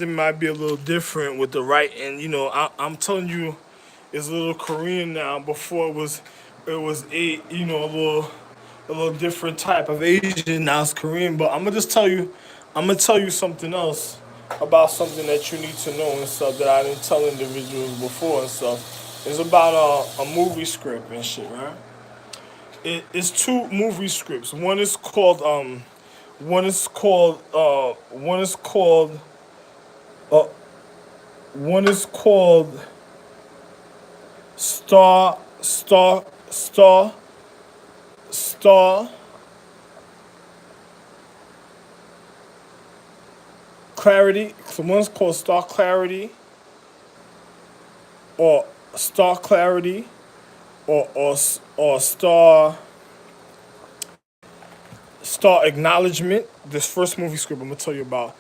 it might be a little different with the right, and I'm telling you, it's a little Korean now. Before it was a little different type of Asian. Now it's Korean. But I'm gonna tell you something else about something that you need to know and stuff that I didn't tell individuals before and stuff. It's about a movie script and shit, right? It's two movie scripts. Uh, one is called Star Star Star Star Clarity. So one's called Star Clarity or Star Clarity or Star Acknowledgement. This first movie script I'm gonna tell you about.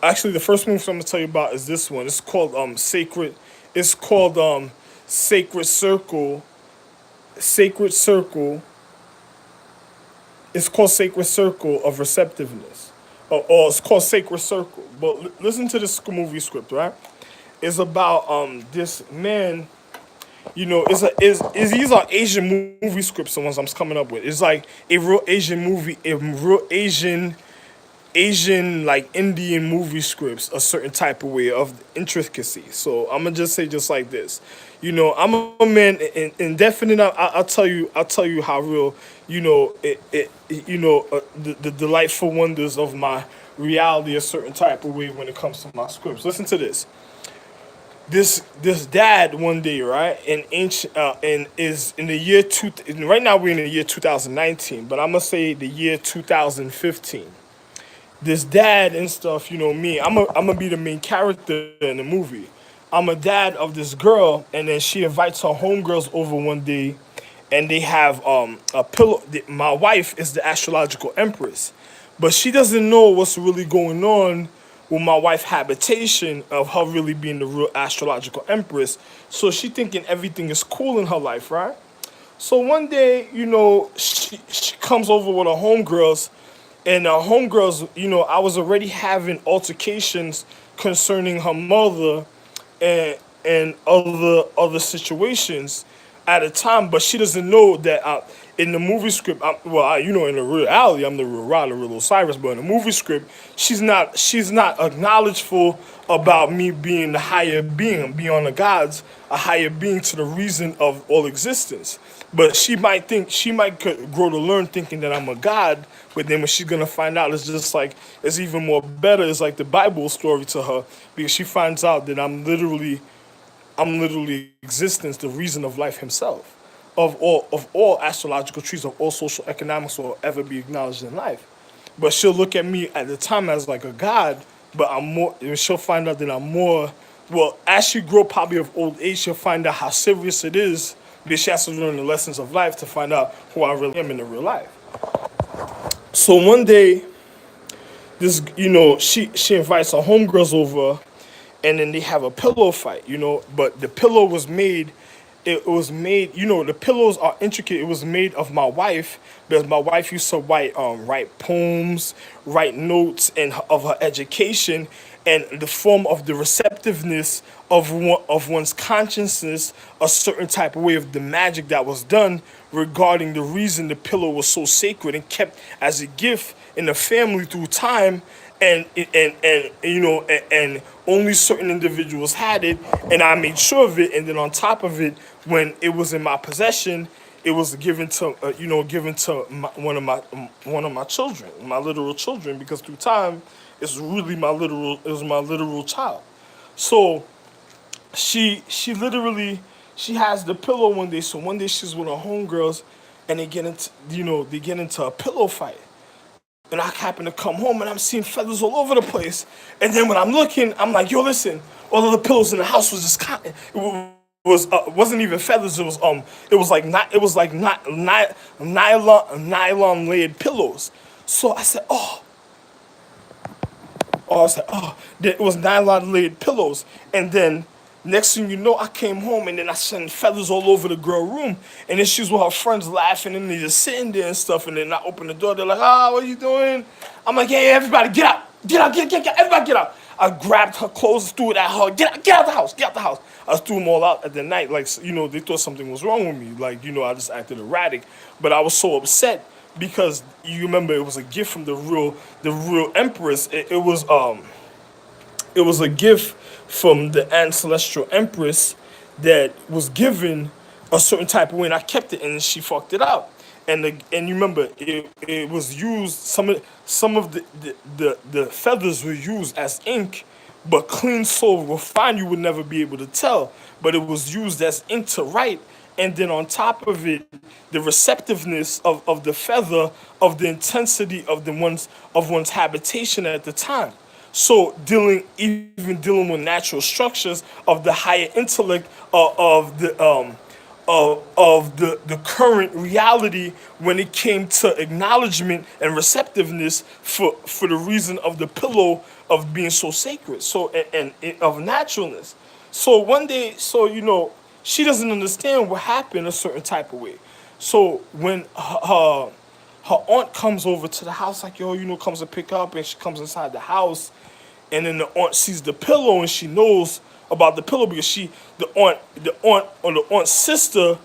Actually, the first movie I'm gonna tell you about is this one. It's called Sacred. It's called Sacred Circle. Sacred Circle. It's called Sacred Circle of Receptiveness, or it's called Sacred Circle. But listen to this movie script, right? It's about this man. Is these are Asian movie scripts. The ones I'm coming up with. It's like a real Asian movie, a real Asian like Indian movie scripts a certain type of way of intricacy. So I'm gonna just say just like this. I'm a man in definite. I'll tell you how real. The delightful wonders of my reality a certain type of way when it comes to my scripts. Listen to this. This dad one day, right, in ancient and is in the year two. Right now we're in the year 2019, but I'm gonna say the year 2015. This dad and stuff, me, I'm gonna be the main character in the movie. I'm a dad of this girl, and then she invites her homegirls over one day, and they have a pillow. My wife is the astrological empress, but she doesn't know what's really going on with my wife habitation of her really being the real astrological empress. So she thinking everything is cool in her life, right? So one day, she comes over with her homegirls, and homegirls, I was already having altercations concerning her mother and other situations at a time, but she doesn't know that in the movie script, in the reality, I'm the real Rod, the real Osiris, but in the movie script, she's not acknowledgeful about me being the higher being, beyond the gods, a higher being to the reason of all existence. But she might grow to learn thinking that I'm a god, but then when she's gonna find out, it's just like it's even more better. It's like the Bible story to her because she finds out that I'm literally existence, the reason of life himself, of all astrological trees, of all social economics will ever be acknowledged in life. But she'll look at me at the time as like a god, but I'm more. And she'll find out that I'm more. Well, as she grow probably of old age, she'll find out how serious it is because she has to learn the lessons of life to find out who I really am in the real life. So one day, she invites her homegirls over, and then they have a pillow fight, but the pillow was made. It was made, the pillows are intricate. It was made of my wife because my wife used to write poems, write notes, and of her education, and the form of the receptiveness of one's consciousness, a certain type of way of the magic that was done regarding the reason the pillow was so sacred and kept as a gift in the family through time, and only certain individuals had it, and I made sure of it. And then on top of it, when it was in my possession, it was given to one of my children, my literal children, because through time, it was my literal child. So she has the pillow one day. So one day she's with her homegirls, and they get into a pillow fight. And I happen to come home and I'm seeing feathers all over the place. And then when I'm looking, I'm like, yo, listen, all of the pillows in the house was just cotton. Wasn't even feathers. It was like nylon layered pillows. So I said, it was nylon layered pillows. And then next thing you know, I came home and then I seen feathers all over the girl room. And then she's with her friends laughing and they just sitting there and stuff. And then I open the door, they're like, what are you doing? I'm like, hey, everybody get out. Get out, get, everybody get out. I grabbed her clothes, threw it at her. Get out the house, get out the house. I threw them all out at the night. Like, they thought something was wrong with me. Like, I just acted erratic. But I was so upset because you remember it was a gift from the real empress. It was a gift from the Aunt Celestial Empress that was given a certain type of way, and I kept it, and she fucked it up. And you remember it was used. Some of the feathers were used as ink, but clean soul refined you would never be able to tell. But it was used as ink to write, and then on top of it, the receptiveness of the feather, of the intensity of one's habitation at the time. So even dealing with natural structures of the higher intellect of the current reality when it came to acknowledgement and receptiveness for the reason of the pillow of being so sacred, so and of naturalness. So one day, she doesn't understand what happened a certain type of way. So when her aunt comes over to the house, like, yo, comes to pick up, and she comes inside the house, and then the aunt sees the pillow, and she knows about the pillow because the aunt's sister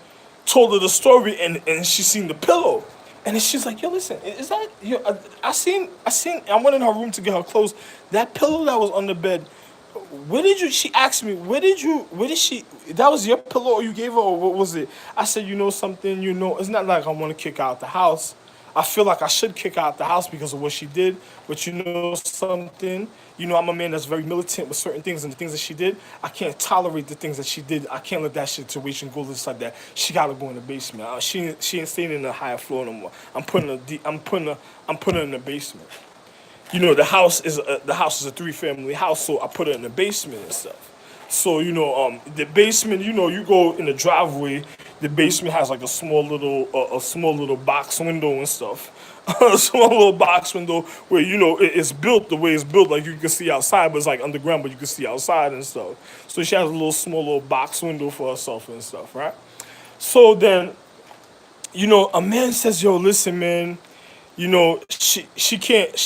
told her the story, and she seen the pillow, and then she's like, yo, listen, is that I went in her room to get her clothes. That pillow that was on the bed, she asked me, where did she, that was your pillow or you gave her, or what was it? I said, something, it's not like I want to kick her out the house. I feel like I should kick her out the house because of what she did, but something, I'm a man that's very militant with certain things, and the things that she did, I can't tolerate the things that she did. I can't let that situation go just like that. She gotta go in the basement. She ain't staying in the higher floor no more. I'm putting her in the basement. The house is a 3-family house, so I put her in the basement and stuff. So the basement, you go in the driveway. The basement has like a small little box window and stuff. A small little box window where it's built the way it's built, like you can see outside, but it's like underground, but you can see outside and stuff. So she has a small little box window for herself and stuff, right? So then, a man says, "Yo, listen, man, she can't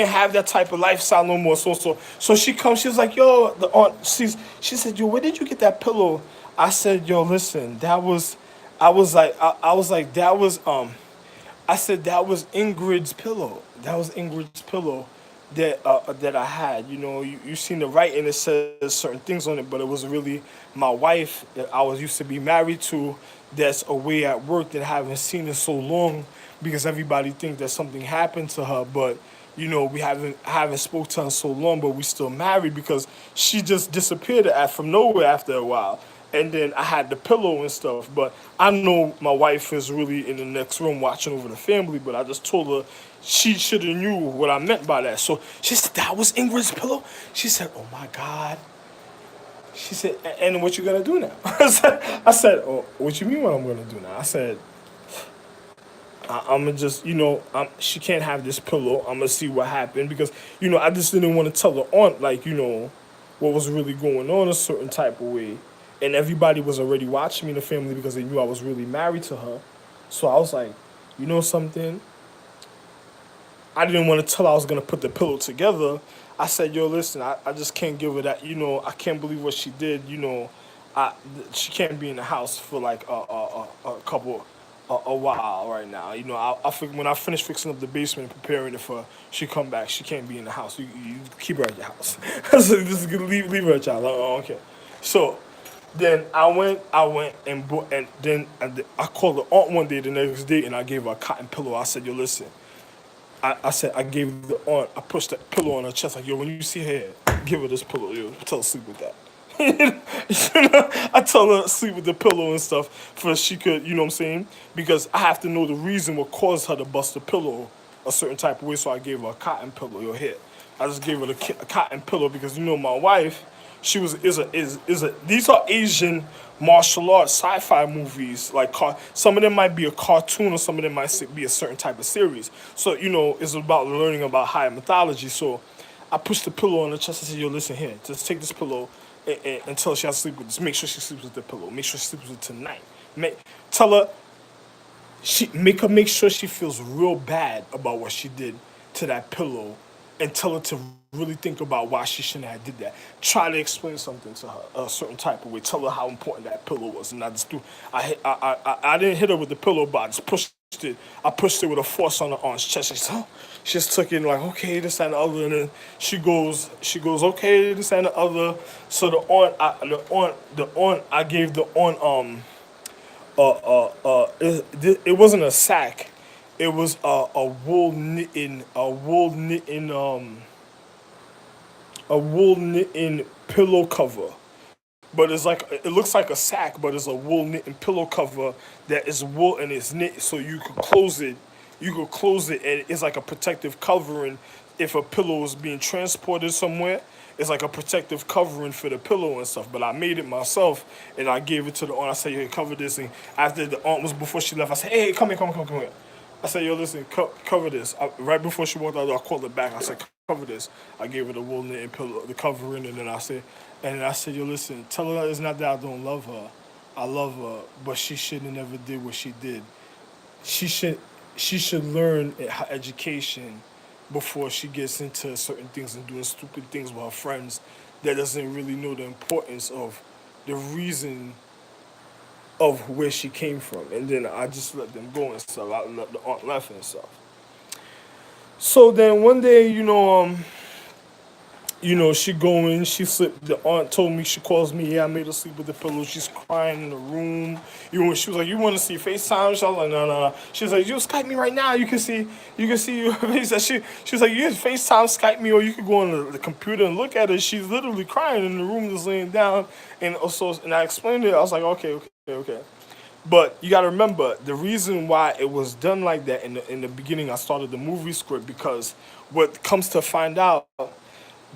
have that type of lifestyle no more." So she comes, she's like, yo, the aunt, she said, yo, where did you get that pillow? I said, yo, listen, I said that was Ingrid's pillow. That was Ingrid's pillow that I had. You seen the writing, it says certain things on it, but it was really my wife that I was used to be married to, that's away at work, that I haven't seen in so long, because everybody thinks that something happened to her, but we haven't spoke to her in so long, but we still married because she just disappeared from nowhere after a while. And then I had the pillow and stuff, but I know my wife is really in the next room watching over the family, but I just told her she should have knew what I meant by that. So she said, that was Ingrid's pillow? She said, oh my God. She said, and what you gonna do now? I said, oh, what you mean what I'm gonna do now? I said, I'm gonna just, she can't have this pillow. I'm gonna see what happened because, I just didn't want to tell the aunt, like, what was really going on a certain type of way. And everybody was already watching me in the family because they knew I was really married to her. So I was like, something? I didn't want to tell her I was gonna put the pillow together. I said, yo, listen, I just can't give her that, I can't believe what she did, she can't be in the house for like a while right now. I think when I finish fixing up the basement and preparing it for she come back, she can't be in the house. You keep her at your house. So just leave her at your house. Oh, okay. So then I went and bought, and then I called the aunt one day the next day, and I gave her a cotton pillow. I said, yo, listen. I said, I gave the aunt, I pushed that pillow on her chest, like, yo, when you see her here, give her this pillow, yo, tell her to sleep with that. I tell her to sleep with the pillow and stuff for she could, you know what I'm saying? Because I have to know the reason what caused her to bust the pillow a certain type of way, so I gave her a cotton pillow, yo, here. I just gave her a cotton pillow because, my wife, she these are Asian martial arts sci-fi movies. Like some of them might be a cartoon, or some of them might be a certain type of series. So it's about learning about higher mythology. So I pushed the pillow on her chest. I said, "Yo, listen here. Just take this pillow until she has to sleep with this. Make sure she sleeps with the pillow. Make sure she sleeps with it tonight. Tell her make sure she feels real bad about what she did to that pillow and tell her to really think about why she shouldn't have did that. Try to explain something to her a certain type of way. Tell her how important that pillow was, and I just do. I didn't hit her with the pillow, but I just pushed it. I pushed it with a force on her chest. She said, oh. She just took it like, okay, this and the other, and then okay, this and the other. So the aunt, I gave the aunt it wasn't a sack. It was a wool knitting pillow cover. But it's like it looks like a sack, but it's a wool knitting pillow cover that is wool and it's knit, so you could close it. You could close it, and it's like a protective covering. If a pillow is being transported somewhere, it's like a protective covering for the pillow and stuff. But I made it myself, and I gave it to the aunt. I said, "Hey, cover this." And after the aunt was before she left, I said, "Hey, come here, come here." I said, "Yo, listen, cover this." Right before she walked out, I called her back. I said, "Cover this." I gave her the wool knitting pillow, the covering, and then I said, "Yo, listen, tell her it's not that I don't love her. I love her, but she shouldn't have never did what she did. She should she should learn her education before she gets into certain things and doing stupid things with her friends that doesn't really know the importance of the reason of where she came from." And then I just let them go and stuff. I let the aunt left and stuff. So then one day, she going, she slipped. The aunt told me, she calls me, yeah, I made her sleep with the pillow. She's crying in the room. She was like, you want to see FaceTime? She was like, no, no, no. She was like, you Skype me right now. You can see your face. She was like, you just FaceTime, Skype me, or you could go on the computer and look at her. She's literally crying in the room, just laying down. And I explained it. I was like, okay. But you got to remember the reason why it was done like that in the beginning. I started the movie script because what comes to find out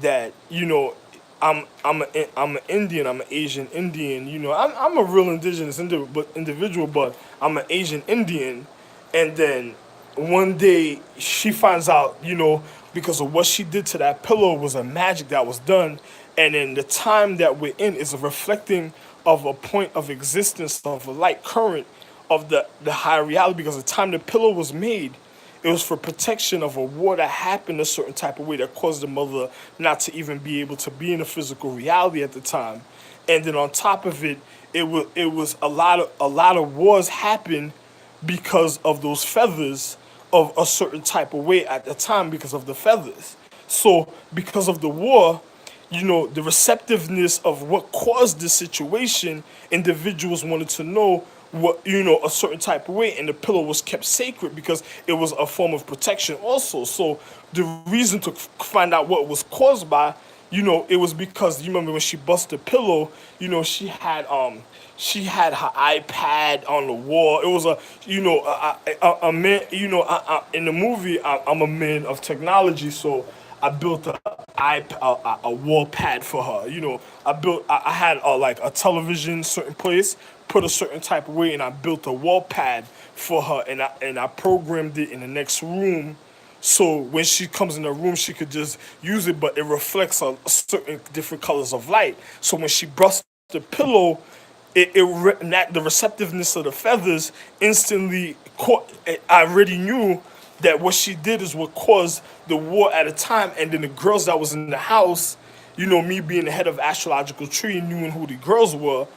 that I'm an Indian, I'm an Asian Indian. I'm a real indigenous individual, but I'm an Asian Indian. And then one day she finds out, because of what she did to that pillow was a magic that was done, and then the time that we're in is a reflecting of a point of existence of a light current of the higher reality. Because the time the pillow was made, it was for protection of a war that happened a certain type of way that caused the mother not to even be able to be in a physical reality at the time. And then on top of it, it was a lot of wars happened because of those feathers of a certain type of way at the time because of the feathers. So because of the war, the receptiveness of what caused this situation, individuals wanted to know what, a certain type of way, and the pillow was kept sacred because it was a form of protection also. So the reason to find out what was caused by, it was because you remember when she bust the pillow, she had her iPad on the wall. It was a man. In the movie, I'm a man of technology, so I built a wall pad for her. I had like a television certain place, put a certain type of way, and I built a wall pad for her, and I programmed it in the next room. So when she comes in the room, she could just use it, but it reflects a certain different colors of light. So when she brushed the pillow, the receptiveness of the feathers instantly caught. I already knew that what she did is what caused the war at a time, and then the girls that was in the house, me being the head of astrological tree, knowing who the girls were,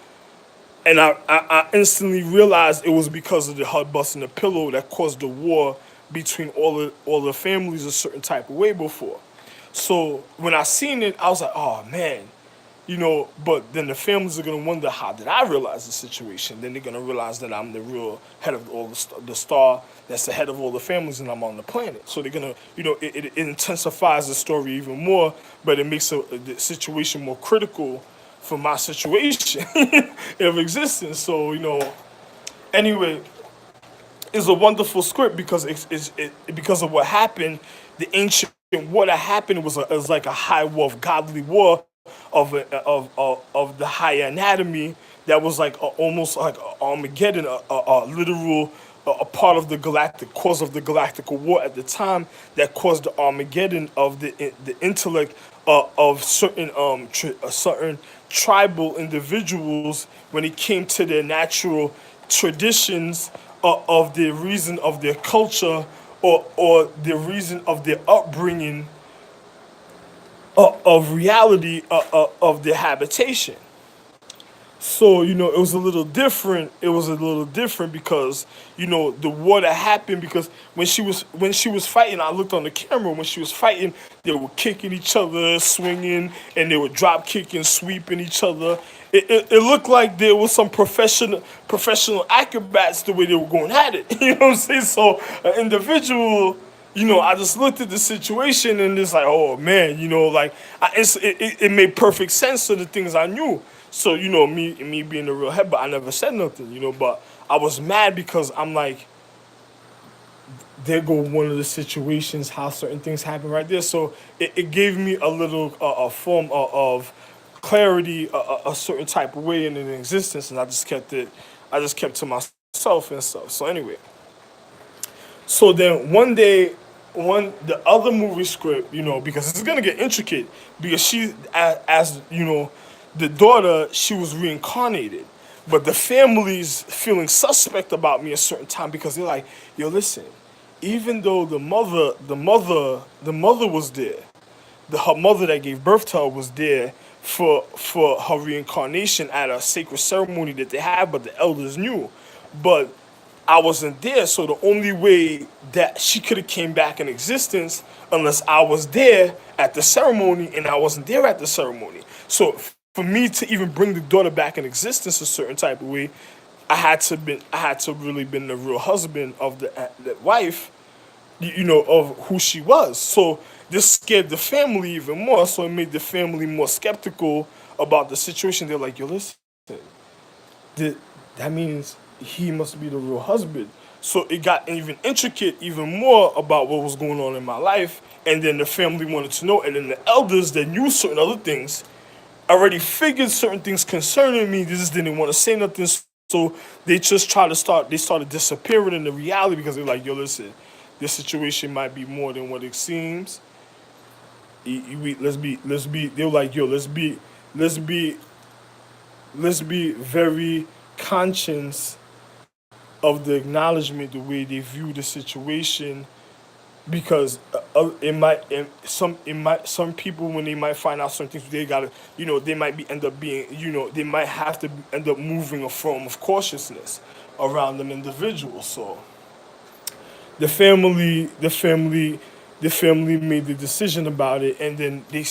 and I instantly realized it was because of the her busting the pillow that caused the war between all the families a certain type of way before. So when I seen it, I was like, oh man, but then the families are gonna wonder, how did I realize the situation? Then they're gonna realize that I'm the real head of all the star that's the head of all the families, and I'm on the planet. So they're gonna, it intensifies the story even more, but it makes the situation more critical for my situation of existence. So anyway, it's a wonderful script because because of what happened. The ancient war that happened was like a high war of godly war of the higher anatomy that was like almost like Armageddon, a literal a part of the galactic cause of the galactical war at the time that caused the Armageddon of the intellect of certain tribal individuals when it came to their natural traditions of the reason of their culture or the reason of their upbringing of reality of their habitation. So, it was a little different. It was a little different because, the water happened because when she was fighting, I looked on the camera. When she was fighting, they were kicking each other, swinging, and they were drop kicking, sweeping each other. It looked like there was some professional acrobats the way they were going at it. You know what I'm saying? So an individual, I just looked at the situation and it's like, oh man, like it made perfect sense to the things I knew. So me being the real head, but I never said nothing, But I was mad because I'm like, there go one of the situations how certain things happen right there. So it gave me a little a form of clarity, a certain type of way in an existence, and I just kept it. I just kept to myself and stuff. So anyway, so then one day, the other movie script, because it's gonna get intricate, because she, as the daughter, she was reincarnated, but the family's feeling suspect about me a certain time because they're like, yo, listen, even though the mother was there, her mother that gave birth to her was there for her reincarnation at a sacred ceremony that they had, but the elders knew. But I wasn't there, so the only way that she could have came back in existence unless I was there at the ceremony, and I wasn't there at the ceremony. So for me to even bring the daughter back in existence a certain type of way, I had to really been the real husband of the wife, of who she was. So this scared the family even more. So it made the family more skeptical about the situation. They're like, yo, listen, that that means he must be the real husband. So it got even intricate, even more about what was going on in my life. And then the family wanted to know. And then the elders that knew certain other things already figured certain things concerning me. They just didn't want to say nothing. So they started disappearing in the reality because they're like, yo, listen, this situation might be more than what it seems. They were like, yo, let's be, let's be very conscious of the acknowledgement, the way they view the situation, because some people, when they might find out certain things, they gotta, they might be end up being, they might have to end up moving a form of cautiousness around an individual. So the family made the decision about it, and then they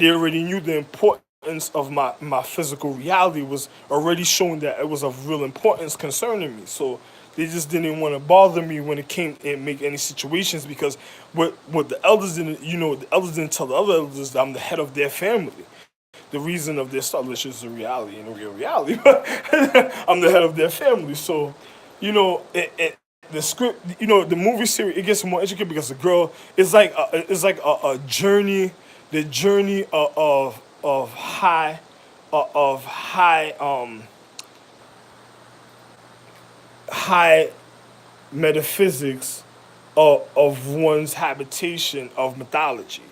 already knew the importance of my physical reality was already showing that it was of real importance concerning me. So they just didn't want to bother me when it came and make any situations, because what the elders didn't, the elders didn't tell the other elders that I'm the head of their family. The reason of their establishment is a reality, and a real reality. But I'm the head of their family. So, the script, the movie series, it gets more intricate because the girl is like a journey, the journey of high metaphysics of one's habitation of mythology.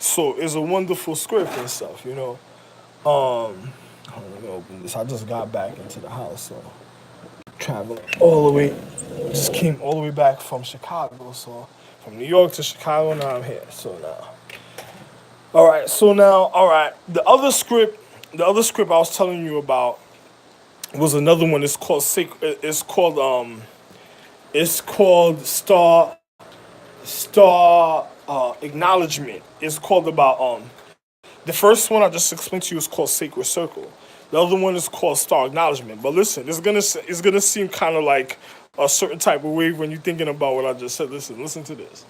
So it's a wonderful script and stuff. Let me open this. I just got back into the house, so traveling all the way, just came all the way back from Chicago. So from New York to Chicago, now I'm here. So now, all right. So now, all right. The other script I was telling you about was another one. It's called Star Acknowledgement. It's called about the first one I just explained to you is called Sacred Circle. The other one is called Star Acknowledgement. But listen, it's gonna seem kind of like a certain type of way when you're thinking about what I just said. Listen to this.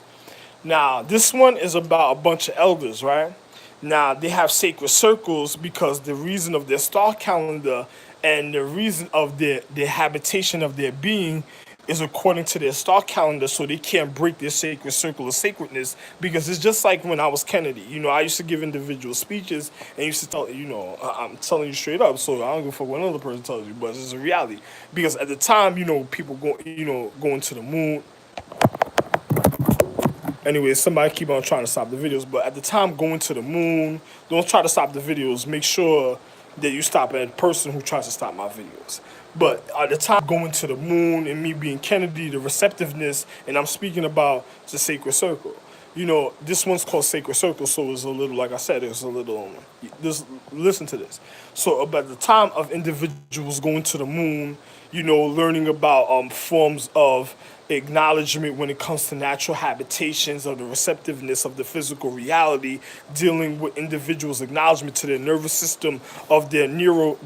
Now, this one is about a bunch of elders, right? Now, they have sacred circles because the reason of their star calendar and the reason of their habitation of their being is according to their star calendar, so they can't break their sacred circle of sacredness. Because it's just like when I was Kennedy. I used to give individual speeches and used to tell, I'm telling you straight up, so I don't give a fuck what another person tells you, but it's a reality. Because at the time, people going to the moon. Anyway, somebody keep on trying to stop the videos, but at the time, going to the moon, don't try to stop the videos. Make sure that you stop at a person who tries to stop my videos. But at the time, going to the moon and me being Kennedy, the receptiveness, and I'm speaking about the sacred circle. this one's called Sacred Circle, so it's a little, like I said, it's a little. Just listen to this. So about the time of individuals going to the moon, learning about forms of acknowledgement when it comes to natural habitations or the receptiveness of the physical reality, dealing with individuals' acknowledgement to their nervous system of their neuro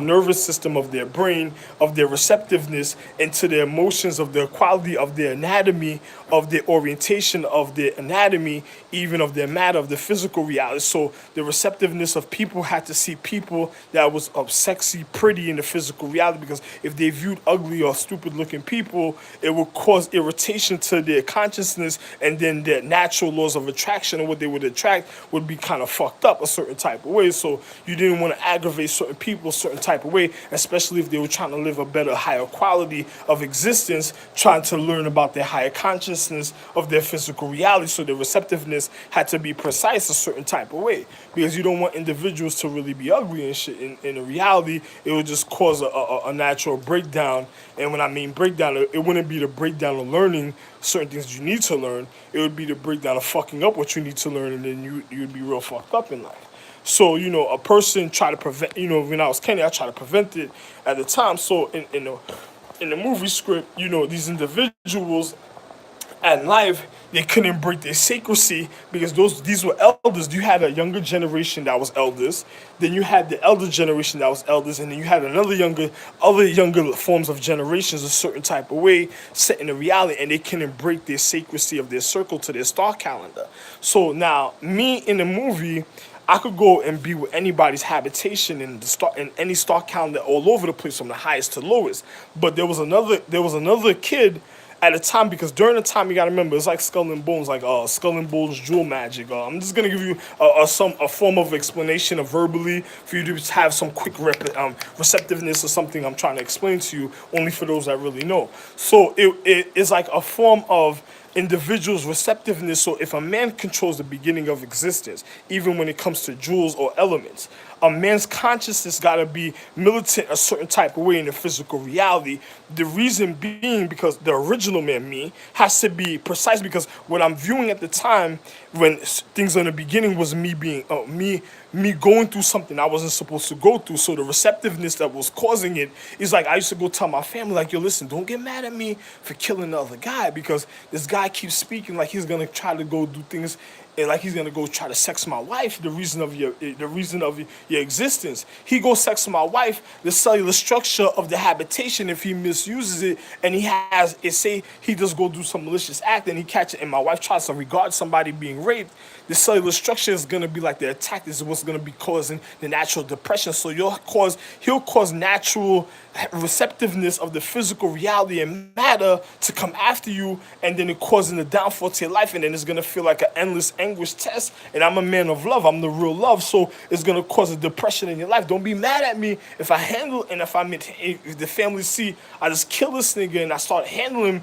nervous system of their brain, of their receptiveness, and to their emotions, of their quality, of their anatomy, of their orientation, of their anatomy, even of their matter, of the physical reality. So the receptiveness of people had to see people that was sexy, pretty in the physical reality, because if they viewed ugly or stupid looking people, it would cause irritation to their consciousness, and then their natural laws of attraction and what they would attract would be kind of fucked up a certain type of way. So you didn't want to aggravate certain people a certain type of way, especially if they were trying to live a better, higher quality of existence, trying to learn about their higher consciousness of their physical reality. So the receptiveness had to be precise a certain type of way, because you don't want individuals to really be ugly and shit. In reality, it would just cause a natural breakdown. And when I mean breakdown, it wouldn't be the breakdown of learning certain things you need to learn. It would be the breakdown of fucking up what you need to learn, and then you'd be real fucked up in life. So, a person tried to prevent, when I was Kenny, I tried to prevent it at the time. So in the movie script, these individuals at life, they couldn't break their secrecy, because these were elders. You had a younger generation that was elders, then you had the elder generation that was elders, and then you had other younger forms of generations a certain type of way set in the reality, and they couldn't break their secrecy of their circle to their star calendar. So now, me in the movie, I could go and be with anybody's habitation in any star calendar all over the place, from the highest to lowest. But there was another kid at the time, because during the time, you gotta remember, it's like Skull and Bones, like Skull and Bones jewel magic. I'm just gonna give you a form of explanation of verbally, for you to have some quick receptiveness or something I'm trying to explain to you, only for those that really know. So it is like a form of individual's receptiveness. So if a man controls the beginning of existence, even when it comes to jewels or elements, a man's consciousness got to be militant a certain type of way in the physical reality. The reason being because the original man, me, has to be precise, because what I'm viewing at the time when things in the beginning was me being me going through something I wasn't supposed to go through. So the receptiveness that was causing it is like, I used to go tell my family, like, yo, listen, don't get mad at me for killing the other guy, because this guy keeps speaking like he's gonna try to go do things, and like he's gonna go try to sex my wife, the reason of your existence. He goes sex my wife, the cellular structure of the habitation, if he misuses it, and he has it, say he just go do some malicious act, and he catch it, and my wife tries to regard somebody being raped, the cellular structure is gonna be like the attack. This is what's gonna be causing the natural depression. So he'll cause natural receptiveness of the physical reality and matter to come after you, and then it causing the downfall to your life, and then it's gonna feel like an endless anguish test. And I'm a man of love, I'm the real love, so it's gonna cause a depression in your life. Don't be mad at me if I handle, and if the family see I just kill this nigga and I start handling him,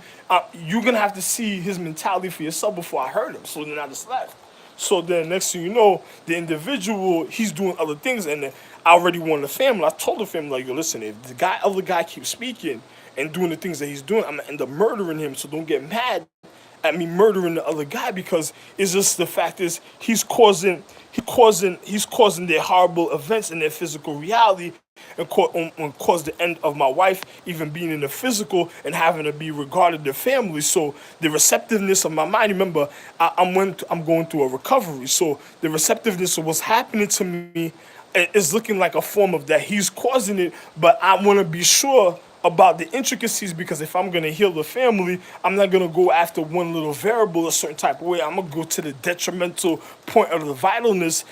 you're gonna have to see his mentality for yourself before I hurt him. So then I just left. So then next thing you know, the individual, he's doing other things, and I already warned the family. I told the family, like, yo, listen, if the other guy keeps speaking and doing the things that he's doing, I'm gonna end up murdering him. So don't get mad at me murdering the other guy, because it's just, the fact is he's causing their horrible events in their physical reality, and cause the end of my wife even being in the physical and having to be regarded the family. So the receptiveness of my mind, remember, I'm going through a recovery. So the receptiveness of what's happening to me is looking like a form of that he's causing it, but I want to be sure about the intricacies, because if I'm going to heal the family, I'm not going to go after one little variable a certain type of way. I'm going to go to the detrimental point of the vitalness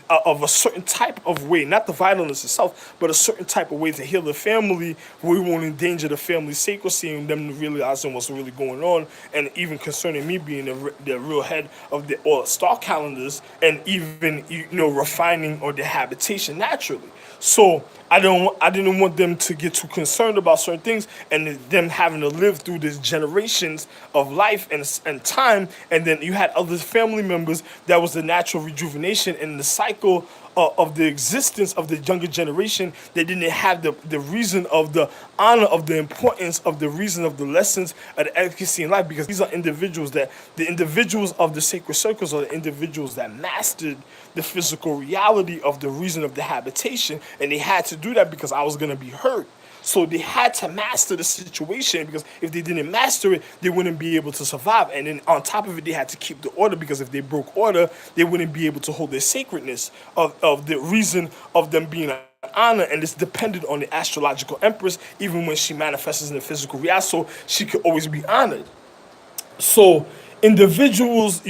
of a certain type of way, not the vitalness itself, but a certain type of way to heal the family, where we won't endanger the family's secrecy and them realizing what's really going on, and even concerning me being the real head of the or star calendars, and even refining or the habitation naturally. So I didn't want them to get too concerned about certain things, and them having to live through these generations of life and time. And then you had other family members that was the natural rejuvenation and the cycle of the existence of the younger generation. They didn't have the reason of the honor of the importance of the reason of the lessons of the efficacy in life, because these are individuals that the individuals of the sacred circles are the individuals that mastered the physical reality of the reason of the habitation, and they had to do that because I was going to be hurt. So they had to master the situation, because if they didn't master it, they wouldn't be able to survive. And then on top of it, they had to keep the order, because if they broke order, they wouldn't be able to hold their sacredness of the reason of them being an honor. And it's dependent on the astrological empress, even when she manifests in the physical reality, so she could always be honored. So individuals,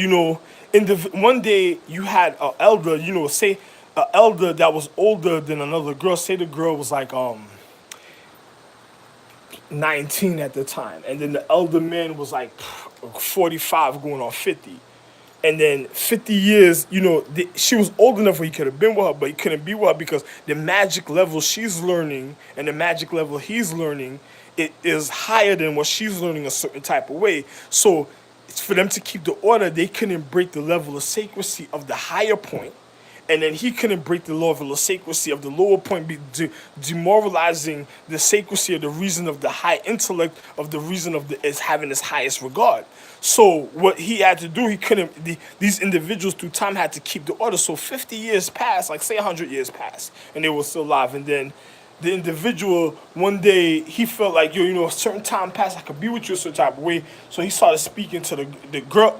one day you had an elder, say an elder that was older than another girl. Say the girl was like 19 at the time, and then the elder man was like 45 going on 50. And then 50 years, she was old enough where he could have been with her, but he couldn't be with her because the magic level she's learning and the magic level he's learning, it is higher than what she's learning a certain type of way. So for them to keep the order, they couldn't break the level of sacredcy of the higher point, and then he couldn't break the level of sacredcy of the lower point, demoralizing the sacredcy of the reason of the high intellect of the reason of is having his highest regard. So what he had to do, he couldn't. These individuals through time had to keep the order. So 50 years passed, like say 100 years passed, and they were still alive. And then the individual one day he felt like, a certain time passed, I could be with you a certain type of way. So he started speaking to the girl.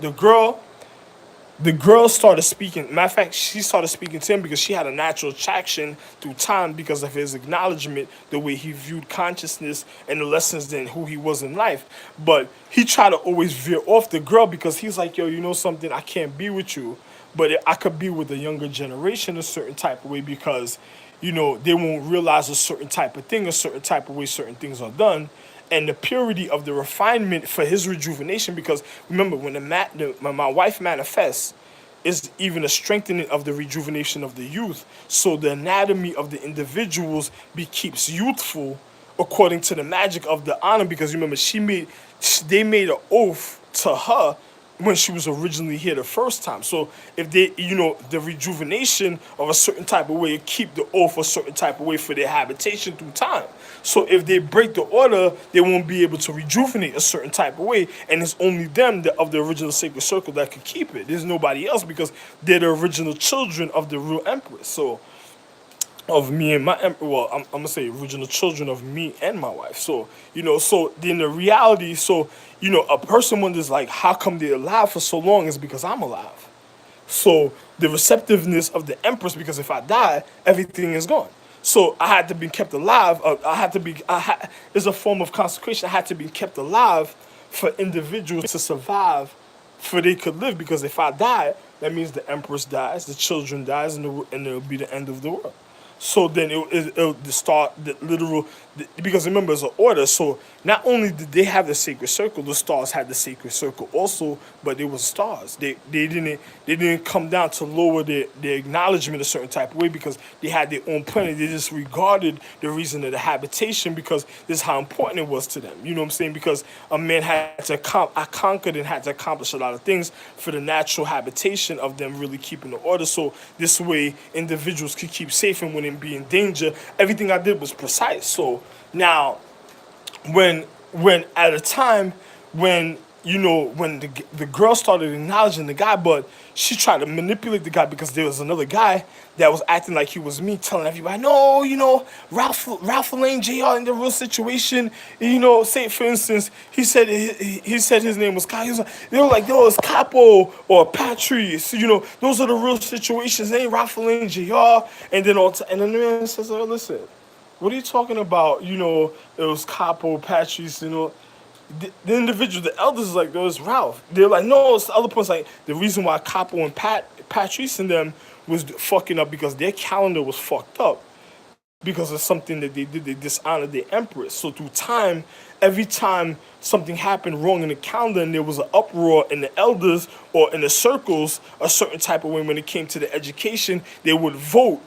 The girl started speaking. Matter of fact, she started speaking to him because she had a natural attraction through time because of his acknowledgement, the way he viewed consciousness and the lessons in who he was in life. But he tried to always veer off the girl because he's like, yo, you know something? I can't be with you, but I could be with the younger generation a certain type of way because, they won't realize a certain type of thing, a certain type of way certain things are done. And the purity of the refinement for his rejuvenation, because remember, when my wife manifests, is even a strengthening of the rejuvenation of the youth. So the anatomy of the individuals keeps youthful according to the magic of the honor. Because remember, they made an oath to her when she was originally here the first time. So if they, the rejuvenation of a certain type of way, keep the oath a certain type of way for their habitation through time. So if they break the order, they won't be able to rejuvenate a certain type of way. And it's only them of the original sacred circle that could keep it. There's nobody else because they're the original children of the real empress. So of me and my well, I'm gonna say original children of me and my wife. So so then the reality, so a person wonders like, how come they're alive for so long? Is because I'm alive. So the receptiveness of the empress, because if I die, everything is gone. So I had to be kept alive. It's a form of consecration. I had to be kept alive for individuals to survive, for they could live. Because if I die, that means the empress dies, the children dies, and it'll be the end of the world. So then it'll start the literal, because remember it's an order. So not only did they have the sacred circle, the stars had the sacred circle also, but they were stars. They didn't come down to lower their acknowledgement a certain type of way because they had their own planet. They just regarded the reason of the habitation because this is how important it was to them. You know what I'm saying? Because a man had to conquered and had to accomplish a lot of things for the natural habitation of them really keeping the order. So this way individuals could keep safe and wouldn't be in danger. Everything I did was precise. So now when at a time when when the girl started acknowledging the guy, but she tried to manipulate the guy because there was another guy that was acting like he was me, telling everybody, no, Ralph Lane Jr. in the real situation, say for instance, he said his name was Kyle. They were like, yo, it's Capo or Patrice, those are the real situations. It ain't Ralph Lane Jr. And then the man says, oh, listen, what are you talking about? It was Capo, Patrice, the individual, the elders is like, there's Ralph. They're like, no, it's the other points. Like, the reason why Capo and Patrice and them was fucking up because their calendar was fucked up because of something that they did. They dishonored the empress. So through time, every time something happened wrong in the calendar and there was an uproar in the elders or in the circles a certain type of way when it came to the education, they would vote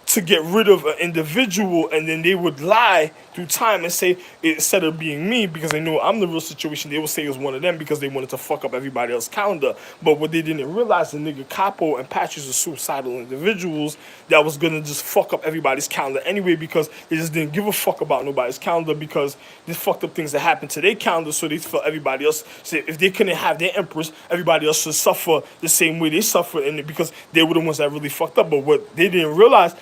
to get rid of an individual, and then they would lie through time and say, instead of being me, because they knew I'm the real situation, they would say it was one of them because they wanted to fuck up everybody else's calendar. But what they didn't realize, the nigga Capo and Patrice were suicidal individuals that was gonna just fuck up everybody's calendar anyway, because they just didn't give a fuck about nobody's calendar, because they fucked up things that happened to their calendar, so they felt everybody else, so if they couldn't have their empress, everybody else should suffer the same way they suffered, and because they were the ones that really fucked up. But what they didn't realize,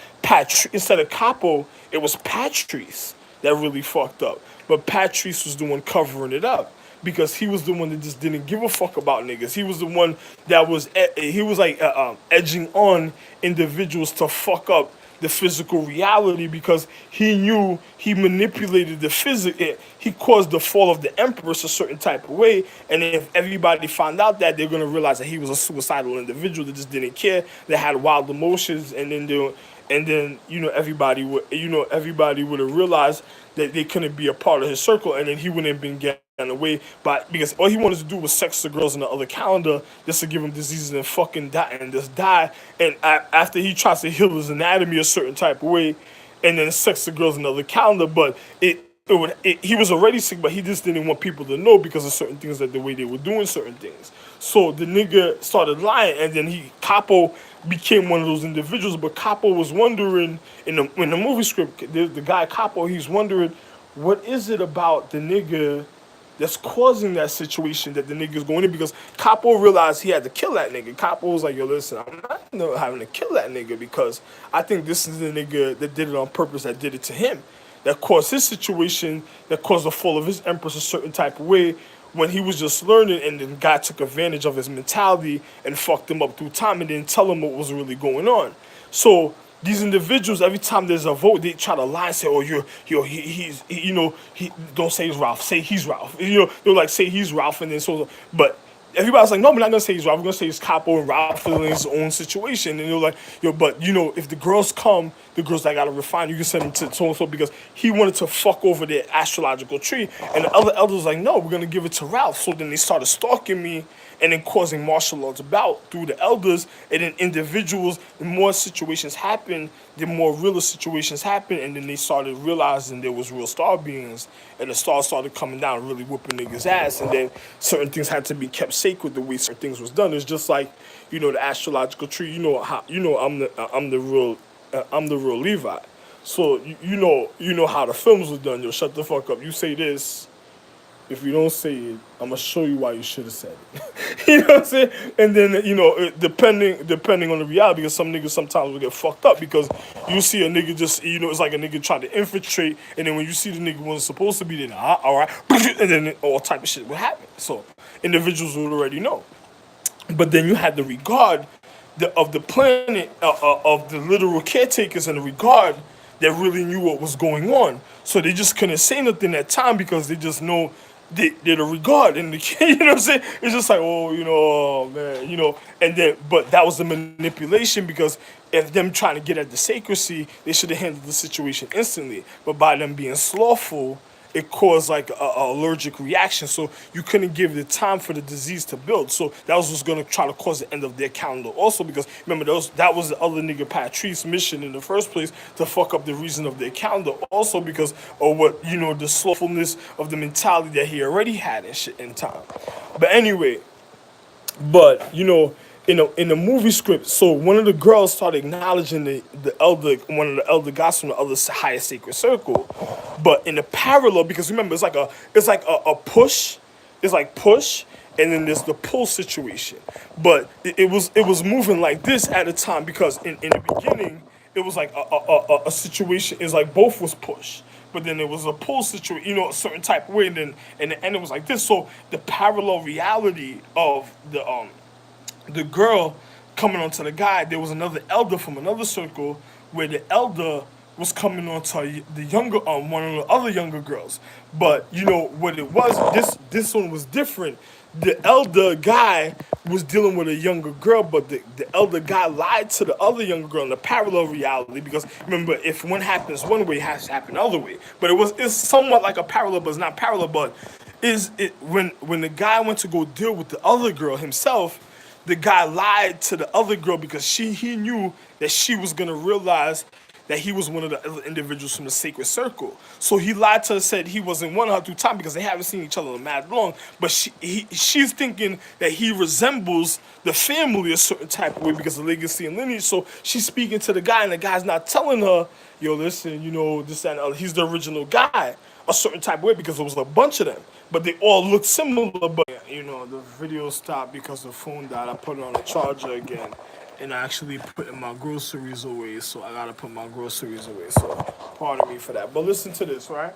instead of Capo, it was Patrice that really fucked up. But Patrice was the one covering it up, because he was the one that just didn't give a fuck about niggas. He was the one that was edging on individuals to fuck up the physical reality, because he knew he manipulated the physics. He caused the fall of the empress a certain type of way, and if everybody found out that, they're gonna realize that he was a suicidal individual that just didn't care, that had wild emotions, and then everybody would have realized that they couldn't be a part of his circle, and then he wouldn't have been getting away by, because all he wanted to do was sex the girls in the other calendar just to give him diseases and fucking die and just die. And after he tries to heal his anatomy a certain type of way, and then sex the girls in the other calendar, but he was already sick, but he just didn't want people to know because of certain things, that the way they were doing certain things. So the nigga started lying, and then Capo became one of those individuals. But Capo was wondering in the movie script, the guy Capo, he's wondering, what is it about the nigga that's causing that situation that the nigga's going in? Because Capo realized he had to kill that nigga. Capo was like, yo, listen, I'm not having to kill that nigga, because I think this is the nigga that did it on purpose, that did it to him, that caused his situation, that caused the fall of his empress a certain type of way, when he was just learning, and then God took advantage of his mentality and fucked him up through time and didn't tell him what was really going on. So these individuals, every time there's a vote, they try to lie and say, "Oh, he don't say he's Ralph, say he's Ralph." They'll like say he's Ralph, and then but everybody's like, "No, we're not gonna say he's Ralph. We're gonna say he's Capo, and Ralph is in his own situation." And they're like, but if the girls come, the girls that gotta refine, you can send them to so and so, because he wanted to fuck over their astrological tree. And the other elders like, "No, we're gonna give it to Ralph." So then they started stalking me, and then causing martial arts bout through the elders, and then individuals. The more situations happen, the more real situations happen, and then they started realizing there was real star beings, and the stars started coming down and really whooping niggas' ass, and then certain things had to be kept sacred the way certain things was done. It's just like, the astrological tree. I'm the real Levi. So you know how the films was done. Yo, shut the fuck up. You say this. If you don't say it, I'm gonna show you why you should have said it. You know what I'm saying? And then depending on the reality, because some niggas sometimes will get fucked up, because you see a nigga just it's like a nigga trying to infiltrate, and then when you see the nigga wasn't supposed to be there, all right, and then all type of shit would happen. So individuals would already know. But then you had the regard of the planet, of the literal caretakers, and the regard that really knew what was going on. So they just couldn't say nothing at time, because they just know they're the regard. And you know what I'm saying? It's just like, oh man, and then, but that was the manipulation, because if them trying to get at the sacredcy, they should have handled the situation instantly. But by them being slothful, it caused like a allergic reaction, so you couldn't give the time for the disease to build. So that was what's gonna try to cause the end of their calendar also, because remember that was the other nigga Patrice's mission in the first place, to fuck up the reason of their calendar also, because of what the slothfulness of the mentality that he already had and shit in time. But anyway, in the movie script, so one of the girls started acknowledging one of the elder gods from the other higher sacred circle. But in the parallel, because remember, it's like a push, it's like push, and then there's the pull situation. But it was moving like this at a time, because in the beginning it was like a situation. It's like both was push, but then it was a pull situation, a certain type of way, and then in the end it was like this. So the parallel reality of the girl coming onto the guy, there was another elder from another circle, where the elder was coming onto the younger one of the other younger girls. But what it was, this one was different. The elder guy was dealing with a younger girl, but the elder guy lied to the other younger girl in the parallel reality, because remember, if one happens one way, it has to happen the other way. But it's somewhat like a parallel, but it's not parallel. But when the guy went to go deal with the other girl himself, the guy lied to the other girl, because he knew that she was gonna realize that he was one of the other individuals from the sacred circle. So he lied to her, said he wasn't one of her through time because they haven't seen each other in mad long. But she's thinking that he resembles the family a certain type of way because of legacy and lineage. So she's speaking to the guy, and the guy's not telling her, yo, listen, this and other. He's the original guy a certain type of way because there was a bunch of them. But they all looked similar, but the video stopped because the phone died. I put it on the charger again, and I actually putting my groceries away, so I gotta put my groceries away. So pardon me for that. But listen to this, right?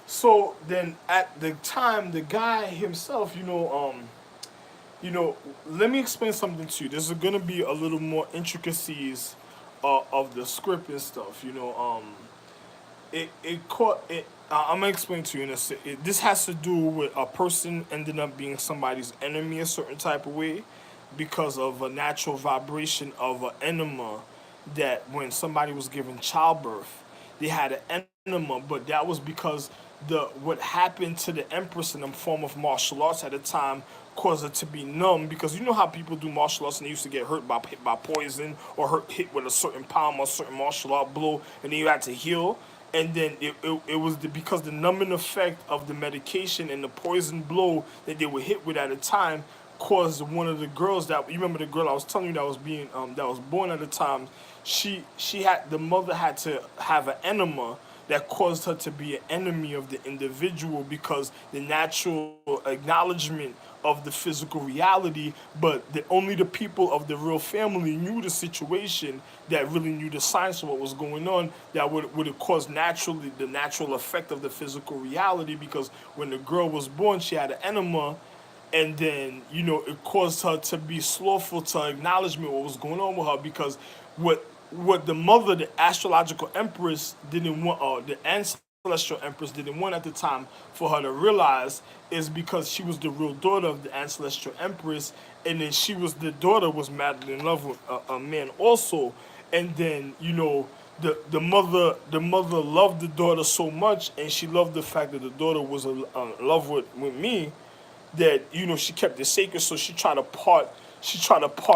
So then at the time, the guy himself, let me explain something to you. There's gonna be a little more intricacies of the script and stuff. It caught it. I'm gonna explain to you in a second. This has to do with a person ending up being somebody's enemy a certain type of way because of a natural vibration of an enema that when somebody was given childbirth, they had an enema, but that was because the what happened to the empress in the form of martial arts at the time caused her to be numb because you know how people do martial arts and they used to get hurt by poison or hit with a certain palm or a certain martial art blow and then you had to heal and then it was because the numbing effect of the medication and the poison blow that they were hit with at the time caused one of the girls that you remember the girl I was telling you that was being that was born at the time. She had the mother had to have an enema that caused her to be an enemy of the individual because the natural acknowledgement of the physical reality, but only the people of the real family knew the situation that really knew the science of what was going on that would have caused naturally the natural effect of the physical reality because when the girl was born she had an enema and then it caused her to be slothful to acknowledgement what was going on with her because what the mother, the astrological empress, didn't want, or the ancestral empress didn't want at the time for her to realize is because she was the real daughter of the ancestral empress, and then the daughter was madly in love with a man also, and then the mother loved the daughter so much, and she loved the fact that the daughter was in love with me, that she kept it sacred. So she tried to part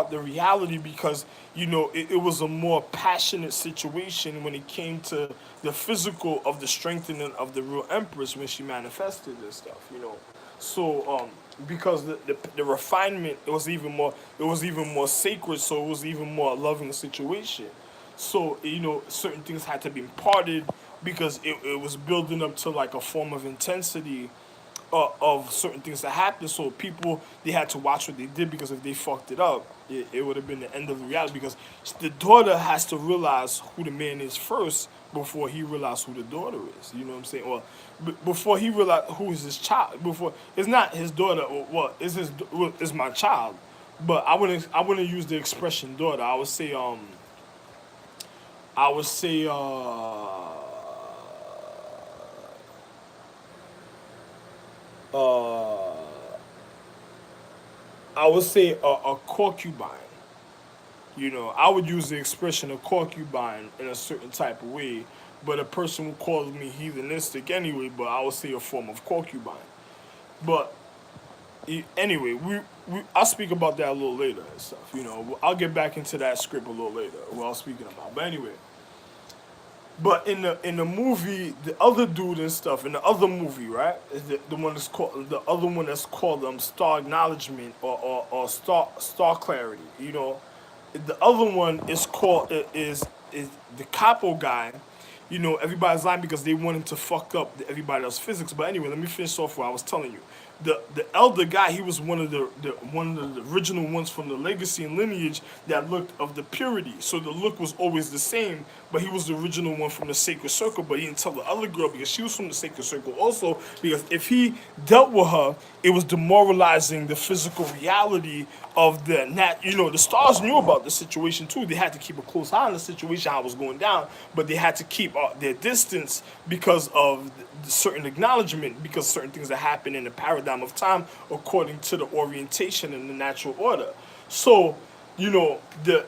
the reality because it was a more passionate situation when it came to the physical of the strengthening of the real empress when she manifested this stuff. So because the refinement it was even more sacred, so it was even more loving situation. So certain things had to be imparted because it was building up to like a form of intensity of certain things that happened. So people they had to watch what they did because if they fucked it up, it would have been the end of the reality. Because the daughter has to realize who the man is first before he realizes who the daughter is. You know what I'm saying? Or before he realized who is his child. Before it's not his daughter. Or what is is my child. But I wouldn't use the expression daughter. I would say uh I would say a concubine. I would use the expression a concubine in a certain type of way, but a person who calls me heathenistic anyway, but I would say a form of concubine. But anyway, I'll speak about that a little later and stuff. I'll get back into that script a little later. What I was speaking about, but anyway. But in the movie, the other dude and stuff in the other movie, right? Is the one that's called the other one that's called Star Acknowledgement or Star Clarity. The other one is called is the capo guy. Everybody's lying because they wanted to fuck up everybody else's physics. But anyway, let me finish off what I was telling you. The elder guy, he was one of the original ones from the legacy and lineage that looked of the purity. So the look was always the same, but he was the original one from the sacred circle. But he didn't tell the other girl because she was from the sacred circle also. Because if he dealt with her, it was demoralizing the physical reality of the stars knew about the situation too. They had to keep a close eye on the situation, how it was going down, but they had to keep their distance because of the certain acknowledgement, because certain things that happen in the paradigm of time according to the orientation and the natural order. So, the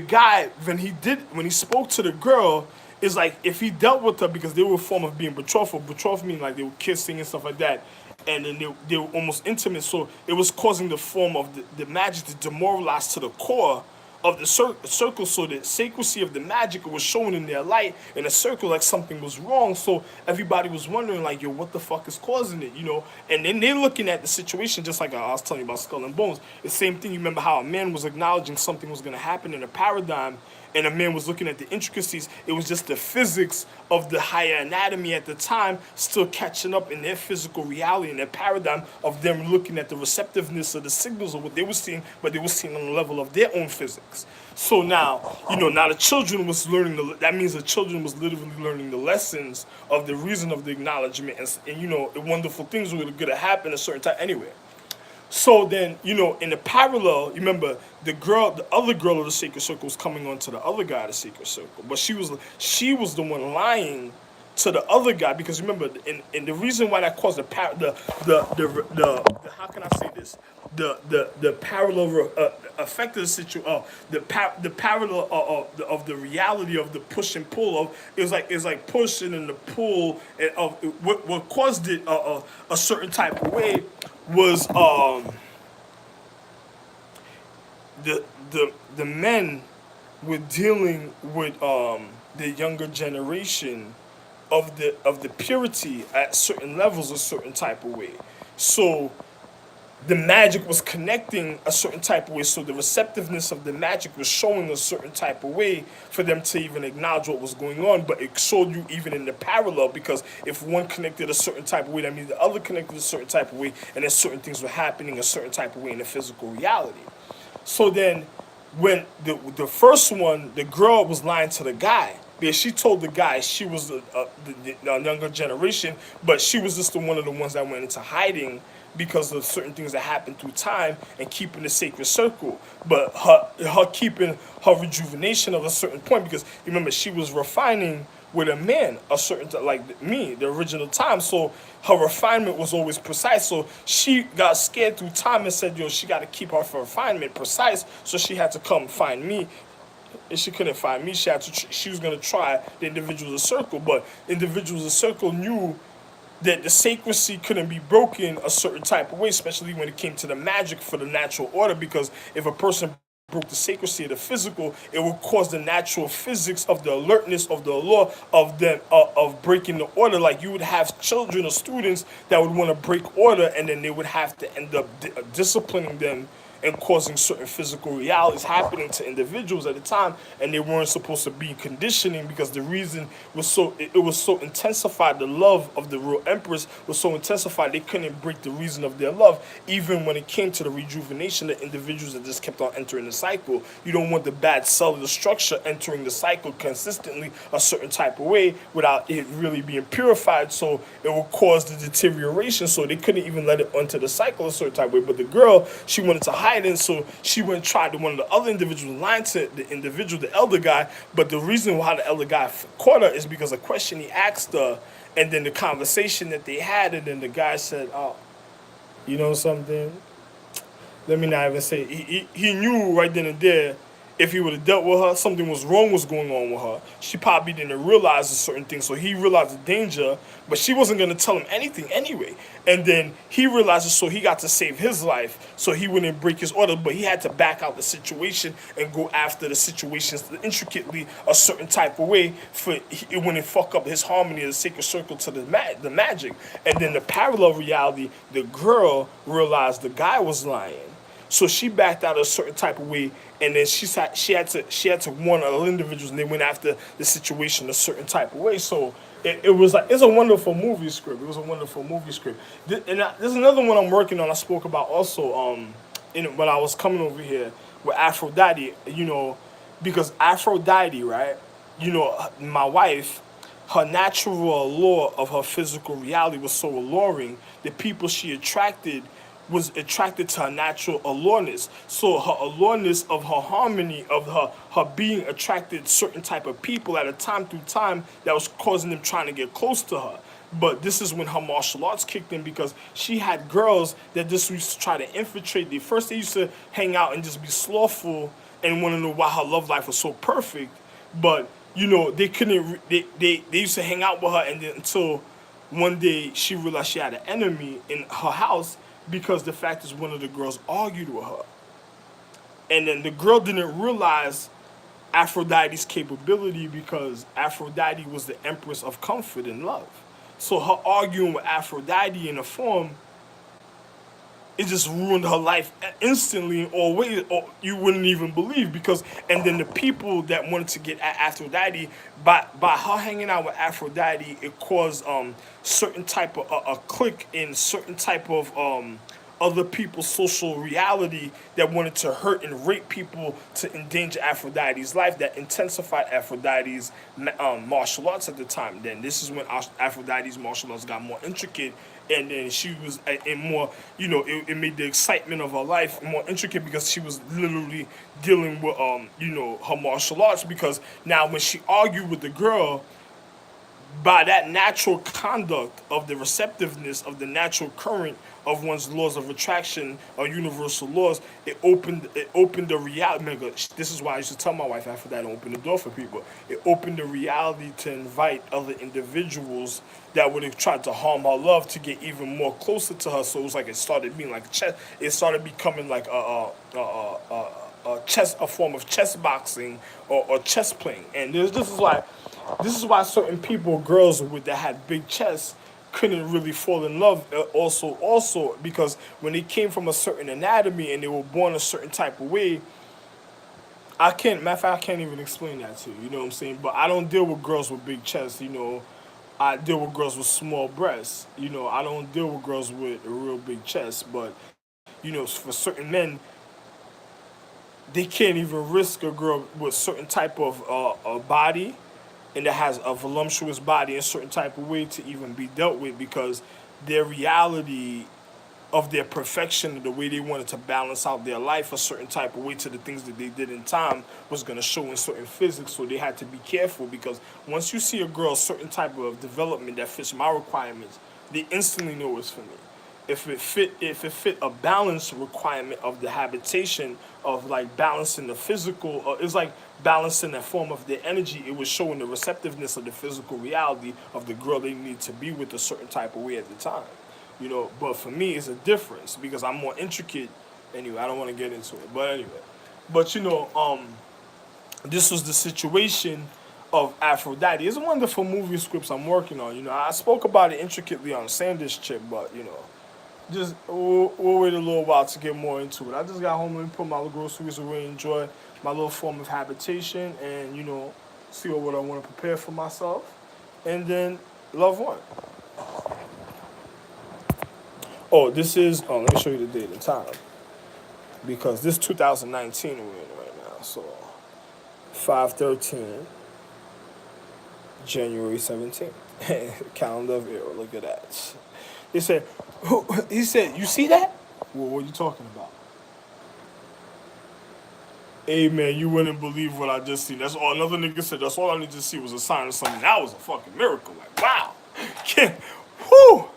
guy when he spoke to the girl, is like if he dealt with her because they were a form of being betrothal. Betrothed meaning like they were kissing and stuff like that, and then they were almost intimate. So it was causing the form of the magic to demoralize to the core of the circle, so the sacredcy of the magic was shown in their light in a circle, like something was wrong. So everybody was wondering, like, yo, what the fuck is causing it, you know? And then they're looking at the situation just like I was telling you about Skull and Bones. The same thing. You remember how a man was acknowledging something was going to happen in a paradigm, and a man was looking at the intricacies. It was just the physics of the higher anatomy at the time still catching up in their physical reality, in their paradigm of them looking at the receptiveness of the signals of what they were seeing, but they were seeing on the level of their own physics. So now, now the children was learning, that means the children was literally learning the lessons of the reason of the acknowledgement, and the wonderful things were going to happen at a certain time anyway. So then, in the parallel, you remember the other girl of the sacred circle was coming on to the other guy of the sacred circle, but she was the one lying to the other guy, because remember, and the reason why that caused the how can I say this, the parallel effect of the situation, the parallel of the reality of the push and pull of is like pushing and the pull, and of what caused it a certain type of way was the men were dealing with the younger generation of the purity at certain levels a certain type of way. So the magic was connecting a certain type of way. So the receptiveness of the magic was showing a certain type of way for them to even acknowledge what was going on. But it showed you even in the parallel, because if one connected a certain type of way, that means the other connected a certain type of way, and then certain things were happening a certain type of way in the physical reality. So then when the first one, the girl was lying to the guy, because she told the guy she was the younger generation, but she was just one of the ones that went into hiding because of certain things that happened through time and keeping the sacred circle. But her keeping her rejuvenation of a certain point, because remember, she was refining with a man a certain, like me, the original time. So her refinement was always precise. So she got scared through time and said, yo, she got to keep her refinement precise. So she had to come find me. And she couldn't find me. She was going to try the individuals of the circle. But individuals of the circle knew that the sacredcy couldn't be broken a certain type of way, especially when it came to the magic for the natural order, because if a person broke the sacredcy of the physical, it would cause the natural physics of the alertness of the law of them of breaking the order. Like, you would have children or students that would want to break order, and then they would have to end up disciplining them and causing certain physical realities happening to individuals at the time, and they weren't supposed to be conditioning, because the reason was it was so intensified. The love of the real empress was so intensified, they couldn't break the reason of their love. Even when it came to the rejuvenation of individuals that just kept on entering the cycle, you don't want the bad cellular structure entering the cycle consistently a certain type of way without it really being purified, so it will cause the deterioration. So they couldn't even let it onto the cycle a certain type of way. But the girl, she wanted to hide, and so she went and tried to one of the other individuals, lying to the individual, the elder guy. But the reason why the elder guy caught her is because a question he asked her, and then the conversation that they had, and then the guy said, "Oh, you know something? Let me not even say." He knew right then and there, if he would have dealt with her, something was going on with her. She probably didn't realize a certain thing, so he realized the danger, but she wasn't going to tell him anything anyway. And then he realized it, so he got to save his life, so he wouldn't break his order, but he had to back out the situation and go after the situations intricately a certain type of way, for it wouldn't fuck up his harmony of the sacred circle to the magic. And then the parallel reality, the girl realized the guy was lying. So she backed out a certain type of way, and then she had to warn other individuals, and they went after the situation a certain type of way. So it was like, it's a wonderful movie script. It was a wonderful movie script. There's another one I'm working on. I spoke about also when I was coming over here with Aphrodite. Because Aphrodite, right? My wife, her natural allure of her physical reality was so alluring. The people she was attracted to her natural allureness. So her allureness of her harmony, of her being attracted certain type of people at a time through time that was causing them trying to get close to her. But this is when her martial arts kicked in, because she had girls that just used to try to infiltrate. They used to hang out and just be slothful and want to know why her love life was so perfect. But, they couldn't, they used to hang out with her, and then until one day she realized she had an enemy in her house, because the fact is one of the girls argued with her. And then the girl didn't realize Aphrodite's capability because Aphrodite was the empress of comfort and love. So her arguing with Aphrodite in a form, it just ruined her life instantly, or way, or you wouldn't even believe. Because and then the people that wanted to get at Aphrodite, by her hanging out with Aphrodite, it caused certain type of a clique in certain type of other people's social reality that wanted to hurt and rape people to endanger Aphrodite's life, that intensified Aphrodite's martial arts at the time. Then this is when Aphrodite's martial arts got more intricate, and then she was in more, it made the excitement of her life more intricate because she was literally dealing with, her martial arts. Because now when she argued with the girl, by that natural conduct of the receptiveness of the natural current of one's laws of attraction or universal laws, it opened the reality. Man, this is why I used to tell my wife after that, I opened the door for people. It opened the reality to invite other individuals that would have tried to harm her love to get even more closer to her. So it was like it started being like chess. It started becoming like a form of chess boxing, or chess playing. And this is why certain people, girls with that had big chests, couldn't really fall in love. Also because when they came from a certain anatomy and they were born a certain type of way, matter of fact, I can't even explain that to you. You know what I'm saying? But I don't deal with girls with big chests. I deal with girls with small breasts. I don't deal with girls with a real big chest. But for certain men, they can't even risk a girl with certain type of a body, and that has a voluptuous body in a certain type of way to even be dealt with, because their reality of their perfection, the way they wanted to balance out their life a certain type of way to the things that they did in time, was going to show in certain physics. So they had to be careful, because once you see a girl certain type of development that fits my requirements, they instantly know it's for me. If it fit a balance requirement of the habitation of like balancing the physical, it's like balancing that form of the energy, it was showing the receptiveness of the physical reality of the girl they need to be with a certain type of way at the time. But for me it's a difference because I'm more intricate. Anyway, I don't want to get into it, but anyway. But this was the situation of Aphrodite. It's a wonderful movie scripts I'm working on. I spoke about it intricately on Sanders Chip, but just we'll wait a little while to get more into it. I just got home and put my little groceries away, enjoy my little form of habitation, and see what I want to prepare for myself, and then love one. Oh, this is. Oh, let me show you the date and time, because this 2019 we're in right now. So 5/13, January 17th. Calendar of error. Look at that. He said, he said, you see that? Well, what are you talking about? Hey, man, you wouldn't believe what I just seen. That's all. Another nigga said, that's all I need to see was a sign of something. That was a fucking miracle. Like, wow. Whew.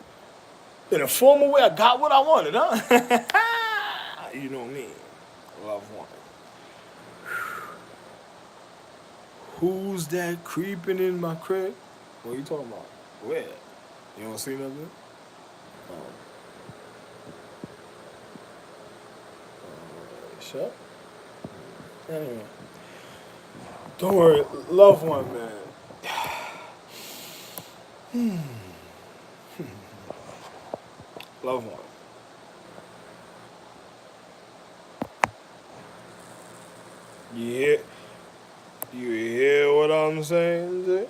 In a formal way, I got what I wanted, huh? You know me. Love one. Who's that creeping in my crib? What are you talking about? Where? You don't see nothing? Shut. Anyway, don't worry, love one, man. Love one. Yeah, you hear what I'm saying?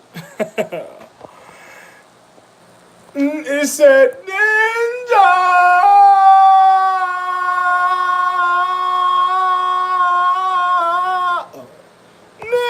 It said